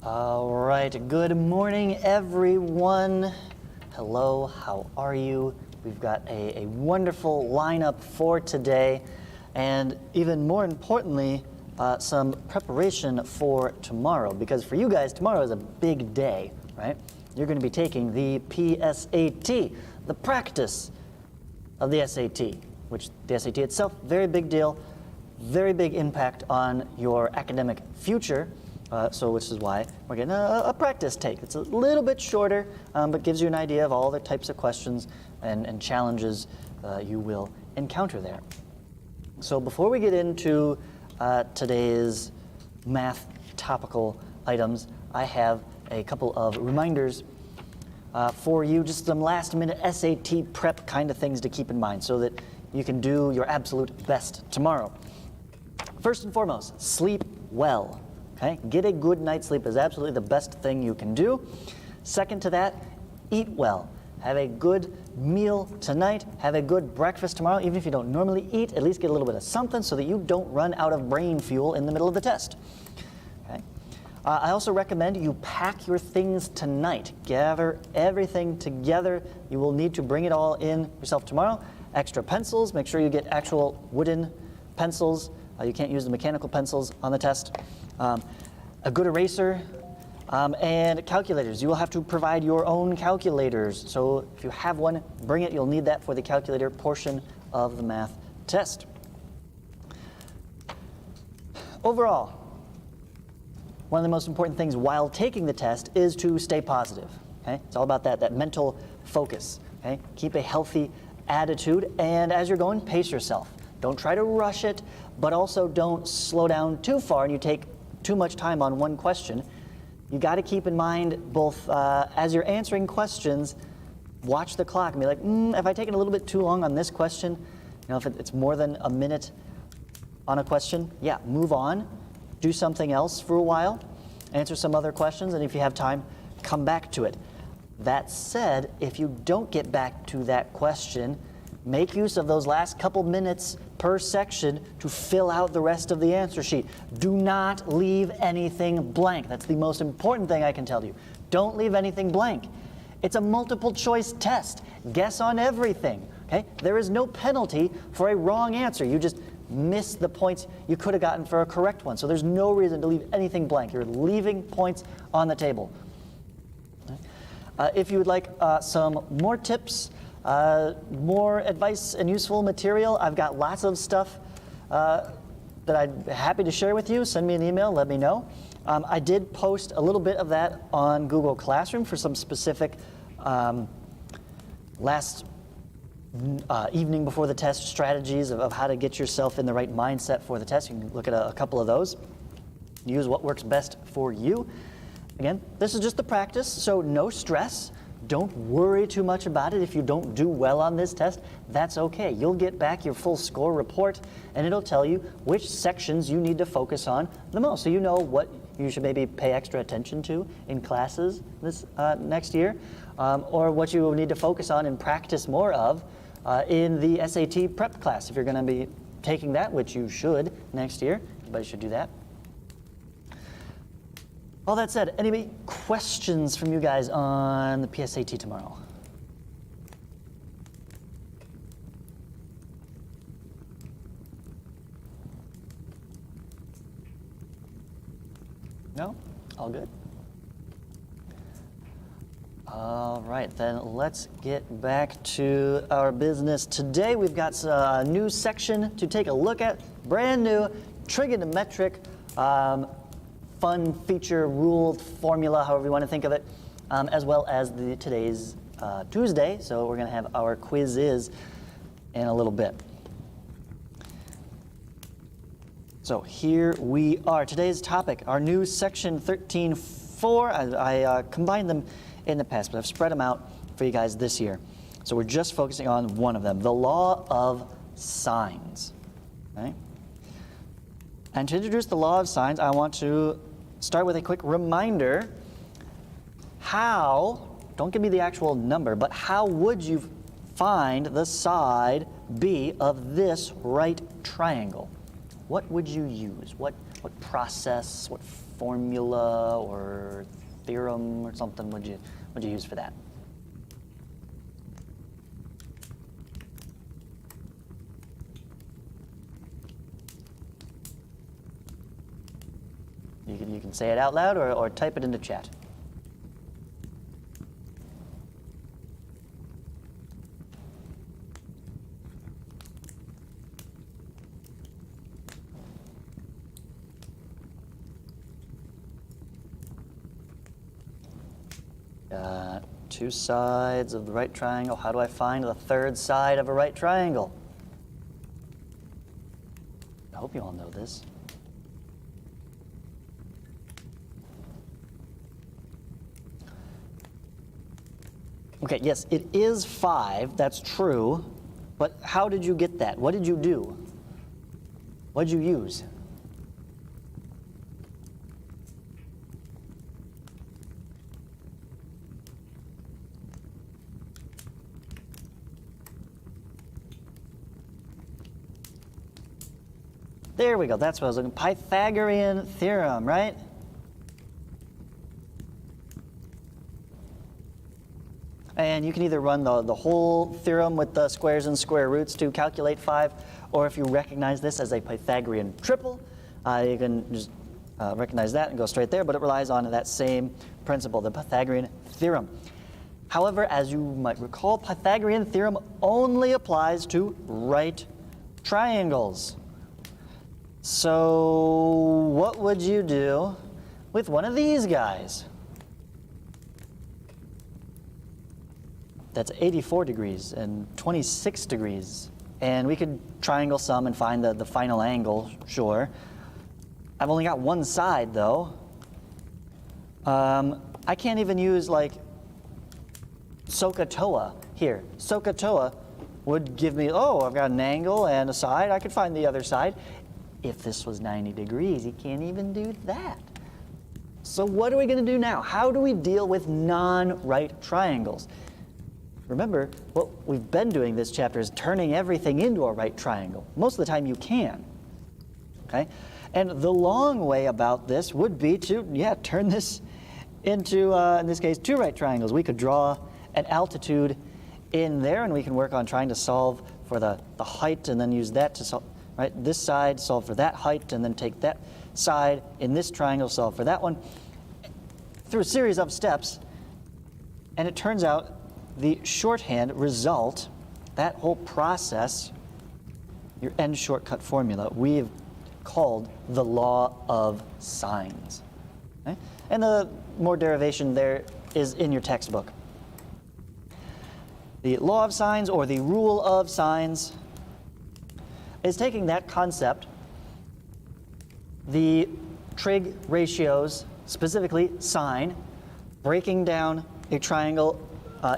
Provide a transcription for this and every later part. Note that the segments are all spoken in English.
All right, good morning, everyone. Hello, how are you? We've got a wonderful lineup for today, and even more importantly, some preparation for tomorrow, because for you guys, tomorrow is a big day, right? You're going to be taking the PSAT, the practice of the SAT, which the SAT itself, very big deal, very big impact on your academic future. Which is why we're getting a practice take. It's a little bit shorter, but gives you an idea of all the types of questions and challenges you will encounter there. So before we get into today's math topical items, I have a couple of reminders for you, just some last minute SAT prep kind of things to keep in mind so that you can do your absolute best tomorrow. First and foremost, sleep well. Okay? Get a good night's sleep is absolutely the best thing you can do. Second to that, eat well. Have a good meal tonight. Have a good breakfast tomorrow. Even if you don't normally eat, at least get a little bit of something so that you don't run out of brain fuel in the middle of the test. Okay? I also recommend you pack your things tonight. Gather everything together. You will need to bring it all in yourself tomorrow. Extra pencils. Make sure you get actual wooden pencils. You can't use the mechanical pencils on the test. A good eraser, and calculators. You will have to provide your own calculators. So if you have one, bring it. You'll need that for the calculator portion of the math test. Overall, one of the most important things while taking the test is to stay positive. Okay? It's all about that mental focus. Okay? Keep a healthy attitude, and as you're going, pace yourself. Don't try to rush it, but also don't slow down too far and you take too much time on one question. You got to keep in mind both as you're answering questions, watch the clock and be like, if I taken a little bit too long on this question, if it's more than a minute on a question, yeah, move on, do something else for a while, answer some other questions, and if you have time, come back to it. That said, if you don't get back to that question, make use of those last couple minutes per section to fill out the rest of the answer sheet. Do not leave anything blank. That's the most important thing I can tell you. Don't leave anything blank. It's a multiple choice test. Guess on everything. Okay? There is no penalty for a wrong answer. You just miss the points you could have gotten for a correct one. So there's no reason to leave anything blank. You're leaving points on the table. If you would like some more tips, more advice and useful material, I've got lots of stuff that I'd be happy to share with you. Send me an email, let me know. I did post a little bit of that on Google Classroom for some specific last evening before the test strategies of how to get yourself in the right mindset for the test. You can look at a couple of those. Use what works best for you. Again, this is just the practice, so no stress. Don't worry too much about it. If you don't do well on this test, that's okay. You'll get back your full score report, and it'll tell you which sections you need to focus on the most. So you know what you should maybe pay extra attention to in classes this next year, or what you will need to focus on and practice more of in the SAT prep class. If you're going to be taking that, which you should next year, everybody should do that. All that said, any questions from you guys on the PSAT tomorrow? No? All good? All right, then let's get back to our business. Today we've got a new section to take a look at, brand new, trigonometric, fun feature, rule, formula, however you want to think of it, as well as today's Tuesday. So we're going to have our quizzes in a little bit. So here we are. Today's topic, our new section 13.4. I combined them in the past, but I've spread them out for you guys this year. So we're just focusing on one of them, the law of sines. Okay? And to introduce the law of sines, I want to start with a quick reminder don't give me the actual number, but how would you find the side B of this right triangle? What would you use? What process, what formula or theorem or something would you use for that? You can say it out loud or type it into chat. Two sides of the right triangle. How do I find the third side of a right triangle? I hope you all know this. Okay, yes, it is 5, that's true, but how did you get that? What did you do? What did you use? There we go, that's what I was looking for. Pythagorean theorem, right? And you can either run the whole theorem with the squares and square roots to calculate 5, or if you recognize this as a Pythagorean triple, you can just recognize that and go straight there, but it relies on that same principle, the Pythagorean theorem. However, as you might recall, Pythagorean theorem only applies to right triangles. So what would you do with one of these guys? That's 84 degrees and 26 degrees. And we could triangle some and find the final angle, sure. I've only got one side, though. I can't even use, like, SOHCAHTOA here. SOHCAHTOA would give me, oh, I've got an angle and a side. I could find the other side. If this was 90 degrees, you can't even do that. So what are we going to do now? How do we deal with non-right triangles? Remember, what we've been doing this chapter is turning everything into a right triangle. Most of the time you can. Okay? And the long way about this would be to, turn this into, in this case, two right triangles. We could draw an altitude in there, and we can work on trying to solve for the height and then use that to solve. Right, this side, solve for that height, and then take that side in this triangle, solve for that one, through a series of steps. And it turns out the shorthand result, that whole process, your end shortcut formula, we've called the law of sines. Okay? And the more derivation there is in your textbook. The law of sines, or the rule of sines, is taking that concept, the trig ratios, specifically sine, breaking down a triangle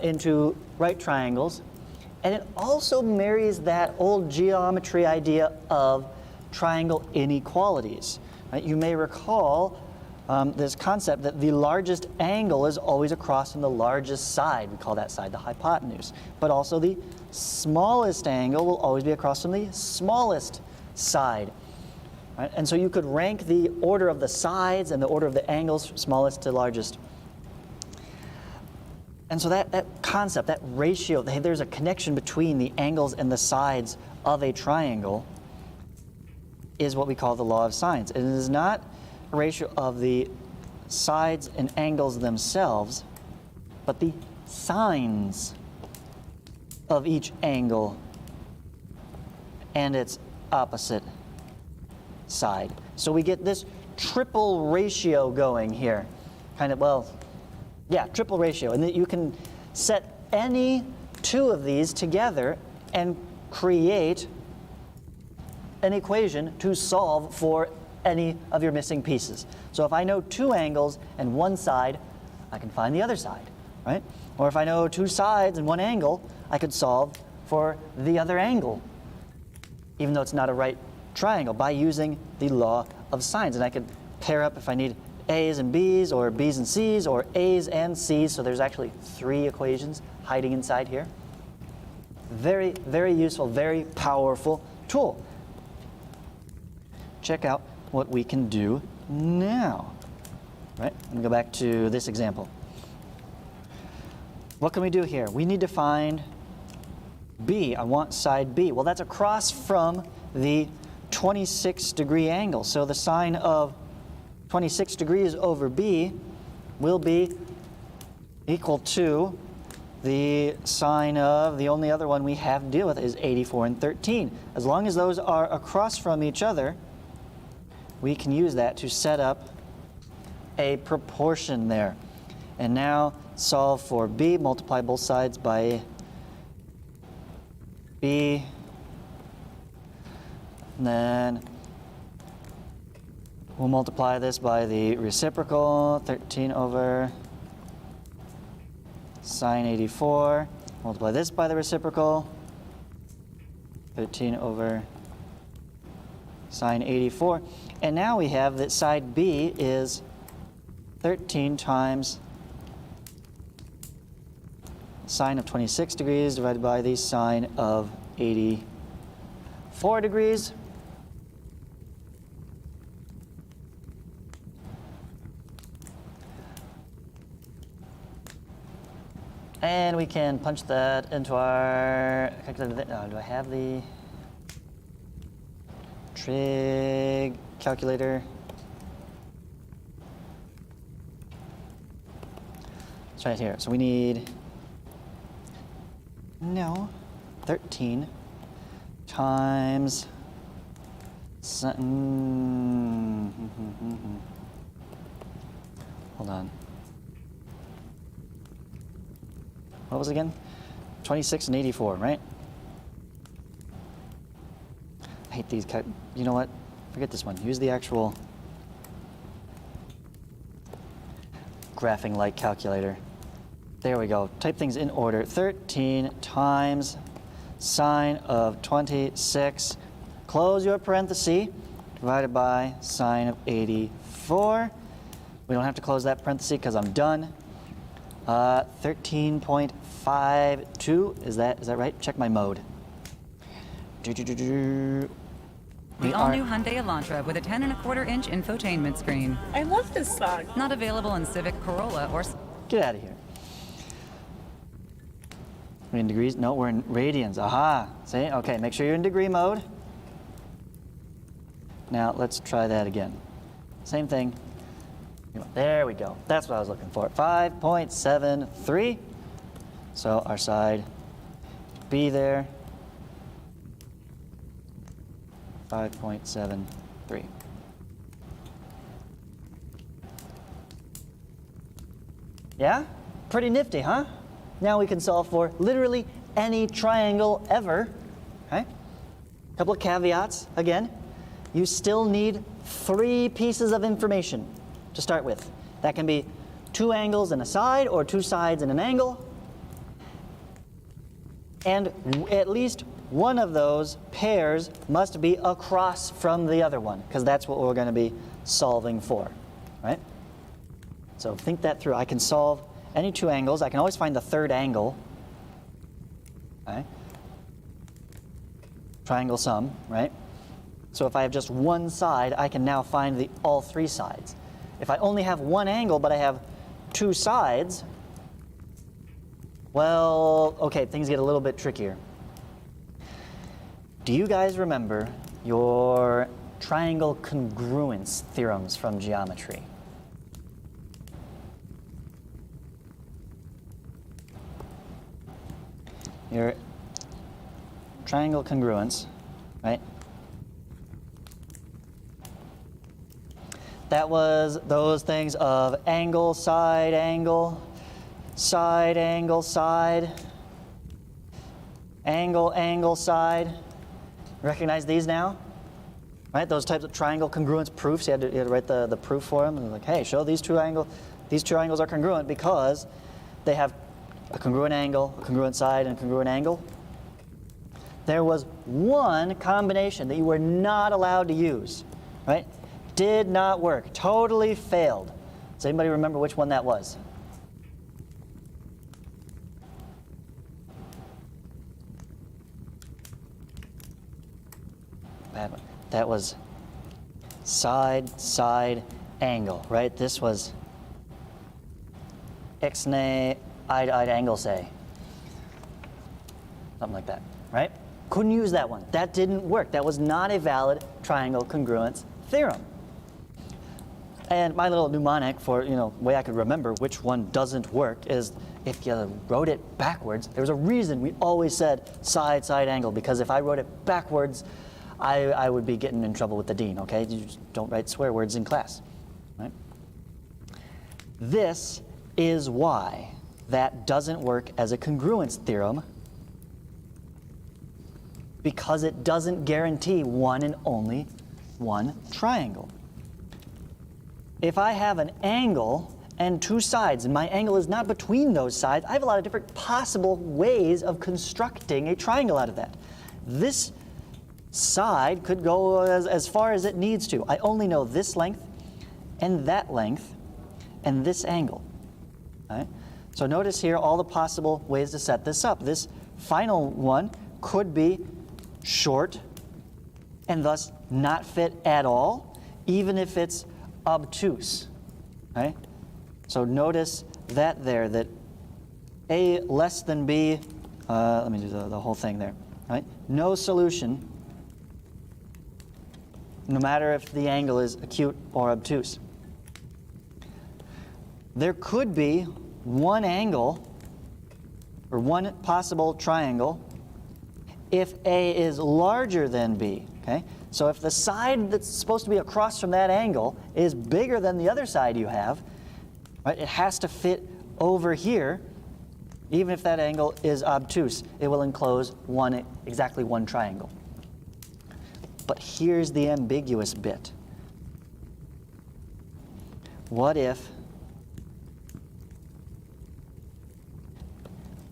into right triangles, and it also marries that old geometry idea of triangle inequalities. Right? You may recall this concept that the largest angle is always across from the largest side. We call that side the hypotenuse. But also the smallest angle will always be across from the smallest side. Right? And so you could rank the order of the sides and the order of the angles, smallest to largest. And so that concept, that ratio, there's a connection between the angles and the sides of a triangle, is what we call the law of sines. It is not a ratio of the sides and angles themselves, but the sines of each angle and its opposite side. So we get this triple ratio going here. Triple ratio. And that you can set any two of these together and create an equation to solve for any of your missing pieces. So if I know two angles and one side, I can find the other side, right? Or if I know two sides and one angle, I could solve for the other angle, even though it's not a right triangle, by using the law of sines. And I could pair up if I need A's and B's, or B's and C's, or A's and C's. So there's actually 3 equations hiding inside here. Very, very useful, very powerful tool. Check out what we can do now. right? Let me go back to this example. What can we do here? We need to find B. I want side B. Well, that's across from the 26-degree angle. So the sine of 26 degrees over B will be equal to the sine of, the only other one we have to deal with is 84 and 13. As long as those are across from each other, we can use that to set up a proportion there. And now solve for B, multiply both sides by B, and then we'll multiply this by the reciprocal, 13 over sine 84. Multiply this by the reciprocal, 13 over sine 84. And now we have that side B is 13 times sine of 26 degrees divided by the sine of 84 degrees. And we can punch that into our calculator. Do I have the trig calculator? It's right here. So we need 13 times hold on. What was it again? 26 and 84, right? I hate these. You know what? Forget this one. Use the actual graphing-like calculator. There we go. Type things in order. 13 times sine of 26. Close your parenthesis. Divided by sine of 84. We don't have to close that parenthesis because I'm done. 13.52. Is that right? Check my mode. The all-new Hyundai Elantra with a 10.25-inch infotainment screen. I love this song. Not available in Civic, Corolla, or... Get out of here. We're in degrees? No, we're in radians. Aha. See? Okay, make sure you're in degree mode. Now, let's try that again. Same thing. There we go. That's what I was looking for. 5.73. So our side B there. 5.73. Yeah? Pretty nifty, huh? Now we can solve for literally any triangle ever. Okay? Couple of caveats. Again, you still need 3 pieces of information to start with. That can be 2 angles and a side, or 2 sides and an angle. And at least one of those pairs must be across from the other one, because that's what we're going to be solving for, right? So think that through. I can solve any 2 angles. I can always find the third angle. Okay? Triangle sum, right? So if I have just one side, I can now find all 3 sides. If I only have one angle, but I have 2 sides, well, okay, things get a little bit trickier. Do you guys remember your triangle congruence theorems from geometry? Your triangle congruence, right? That was those things of angle, side, angle, side, angle, side, angle, angle, side. Recognize these now? Right? Those types of triangle congruence proofs. You had to write the proof for them. And like, hey, show these two angles are congruent because they have a congruent angle, a congruent side, and a congruent angle. There was one combination that you were not allowed to use, right? Did not work. Totally failed. Does anybody remember which one that was? Bad one. That was side, side, angle, right? This was ixnay ide angle say. Something like that, right? Couldn't use that one. That didn't work. That was not a valid triangle congruence theorem. And my little mnemonic for, way I could remember which one doesn't work is if you wrote it backwards. There was a reason we always said side angle, because if I wrote it backwards, I would be getting in trouble with the dean, okay? You just don't write swear words in class, right? This is why that doesn't work as a congruence theorem, because it doesn't guarantee one and only one triangle. If I have an angle and two sides, and my angle is not between those sides, I have a lot of different possible ways of constructing a triangle out of that. This side could go as far as it needs to. I only know this length and this angle. Right? So notice here all the possible ways to set this up. This final one could be short and thus not fit at all, even if it's obtuse. Right? So notice that there, that A less than B, let me do the whole thing there. Right? No solution, no matter if the angle is acute or obtuse. There could be one angle or one possible triangle if A is larger than B. Okay? So if the side that's supposed to be across from that angle is bigger than the other side you have, right, it has to fit over here, even if that angle is obtuse. It will enclose exactly one triangle. But here's the ambiguous bit. What if,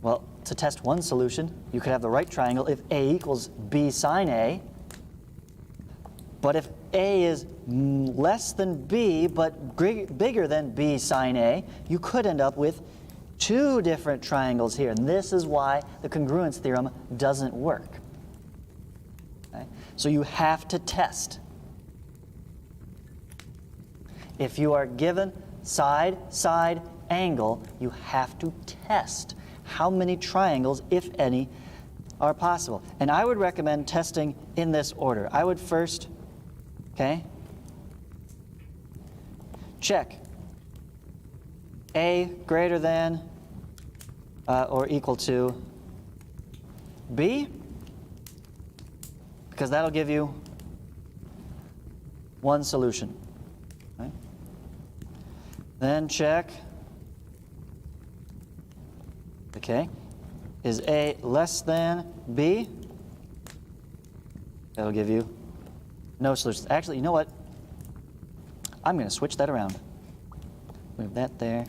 well, to test one solution, you could have the right triangle if A equals B sine A. But if A is less than B but bigger than B sine A, you could end up with two different triangles here. And this is why the congruence theorem doesn't work. Okay? So you have to test. If you are given side angle, you have to test how many triangles, if any, are possible. And I would recommend testing in this order. I would first, check A greater than or equal to B, because that'll give you one solution. Right? Then check, is A less than B? That'll give you no solutions. Actually, you know what? I'm going to switch that around. Move that there,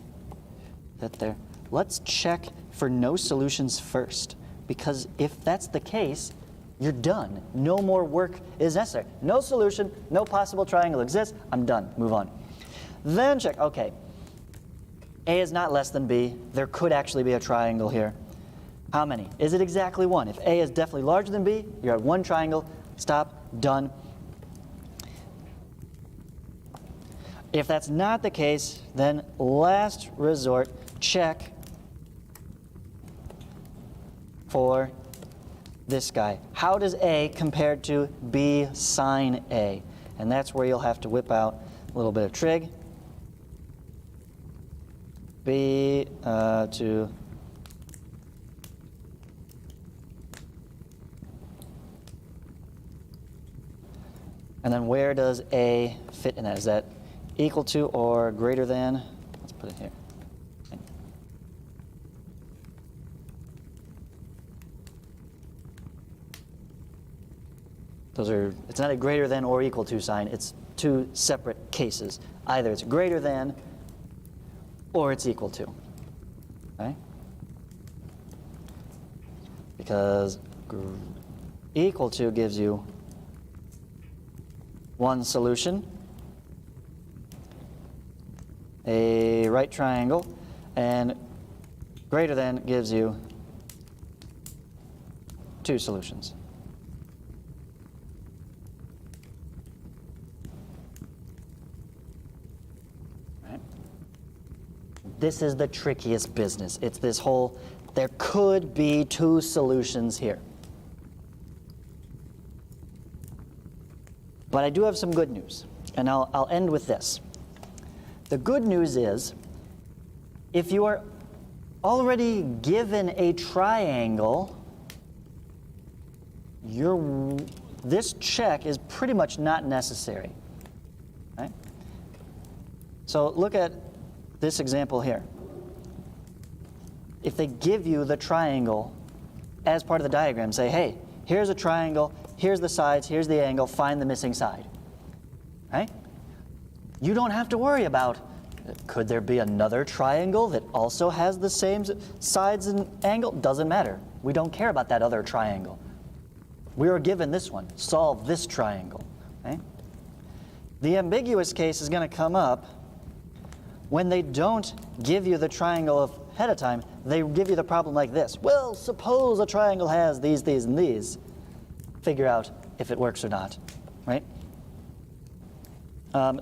that there. Let's check for no solutions first, because if that's the case, you're done. No more work is necessary. No solution, no possible triangle exists. I'm done. Move on. Then check, A is not less than B. There could actually be a triangle here. How many? Is it exactly one? If A is definitely larger than B, you're at one triangle. Stop. Done. If that's not the case, then last resort, check for this guy. How does A compare to B sine A? And that's where you'll have to whip out a little bit of trig. B to and then where does A fit in that? Is that equal to or greater than? Let's put it here. It's not a greater than or equal to sign. It's two separate cases. Either it's greater than or it's equal to. Okay? Because equal to gives you one solution, a right triangle, and greater than gives you two solutions. this is the trickiest business. It's this whole, there could be two solutions here. But I do have some good news, and I'll end with this. The good news is, if you are already given a triangle, this check is pretty much not necessary. Right? So look at this example here. If they give you the triangle as part of the diagram, say, hey, here's a triangle, here's the sides, here's the angle, find the missing side. Right? You don't have to worry about, could there be another triangle that also has the same sides and angle? Doesn't matter. We don't care about that other triangle. We are given this one. Solve this triangle. Okay? The ambiguous case is going to come up when they don't give you the triangle ahead of time. They give you the problem like this. Well, suppose a triangle has these, and these. Figure out if it works or not. Right?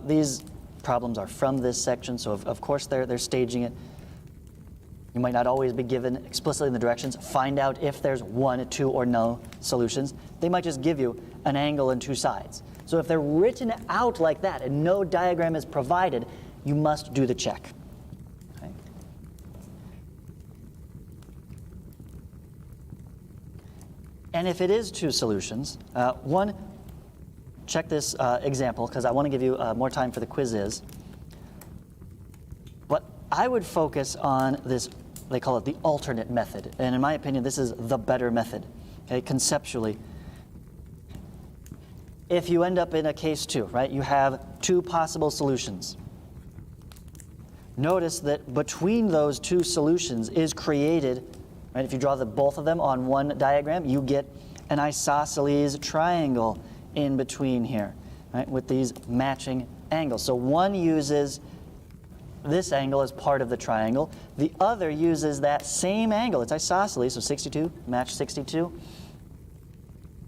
These problems are from this section, so of course they're staging it. You might not always be given explicitly in the directions. Find out if there's one, two, or no solutions. They might just give you an angle and two sides. So if they're written out like that and no diagram is provided, you must do the check. Okay? And if it is two solutions, one, check this example, because I want to give you more time for the quizzes. But I would focus on this, they call it the alternate method. And in my opinion, this is the better method, okay, conceptually. If you end up in a case 2, right, you have two possible solutions. Notice that between those two solutions is created, right, if you draw both of them on one diagram, you get an isosceles triangle in between here, right, with these matching angles. So one uses this angle as part of the triangle. The other uses that same angle, it's isosceles, so 62, match 62,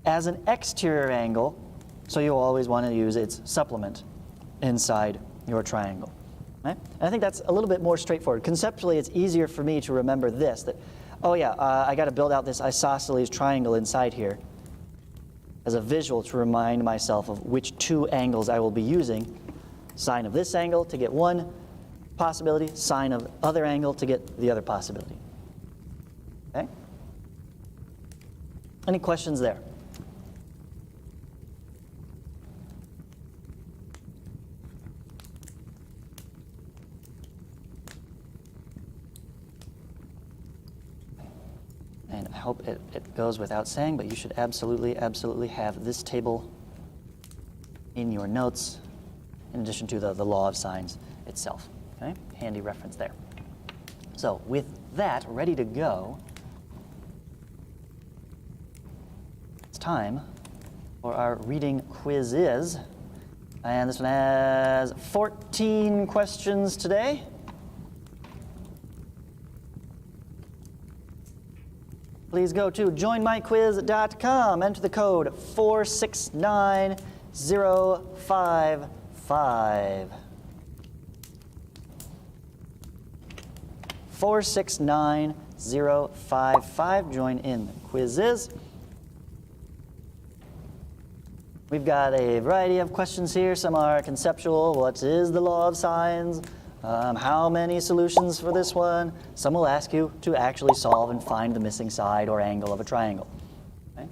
as an exterior angle, so you'll always want to use its supplement inside your triangle. Right? And I think that's a little bit more straightforward. Conceptually, it's easier for me to remember this, that, oh yeah, I got to build out this isosceles triangle inside here as a visual to remind myself of which two angles I will be using. Sine of this angle to get one possibility, sine of other angle to get the other possibility. Okay? Any questions there? And I hope it goes without saying, but you should absolutely have this table in your notes in addition to the law of sines itself. Okay? Handy reference there. So with that ready to go, it's time for our reading quizzes. And this one has 14 questions today. Please go to joinmyquiz.com, enter the code 469055. 469055. Join in the quizzes. We've got a variety of questions here. Some are conceptual. What is the law of sines? How many solutions for this one? Some will ask you to actually solve and find the missing side or angle of a triangle. Okay?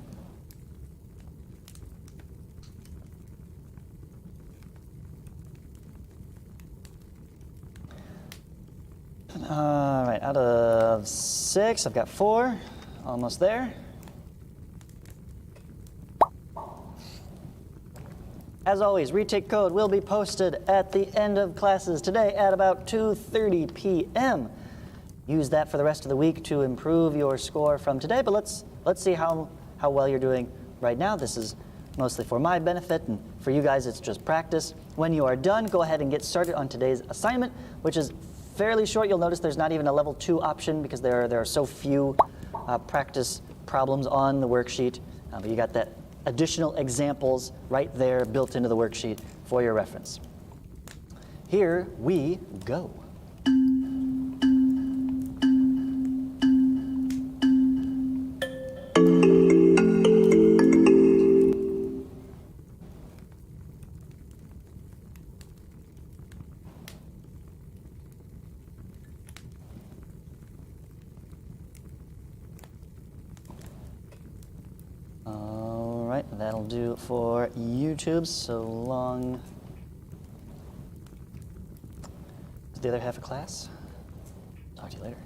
All right, out of 6, I've got 4. Almost there. As always, retake code will be posted at the end of classes today at about 2:30 p.m. Use that for the rest of the week to improve your score from today, but let's see how well you're doing right now. This is mostly for my benefit, and for you guys it's just practice. When you are done, go ahead and get started on today's assignment, which is fairly short. You'll notice there's not even a level 2 option because there are so few practice problems on the worksheet, but you got that additional examples right there built into the worksheet for your reference. Here we go. That'll do for YouTube, so long. Is the other half of class?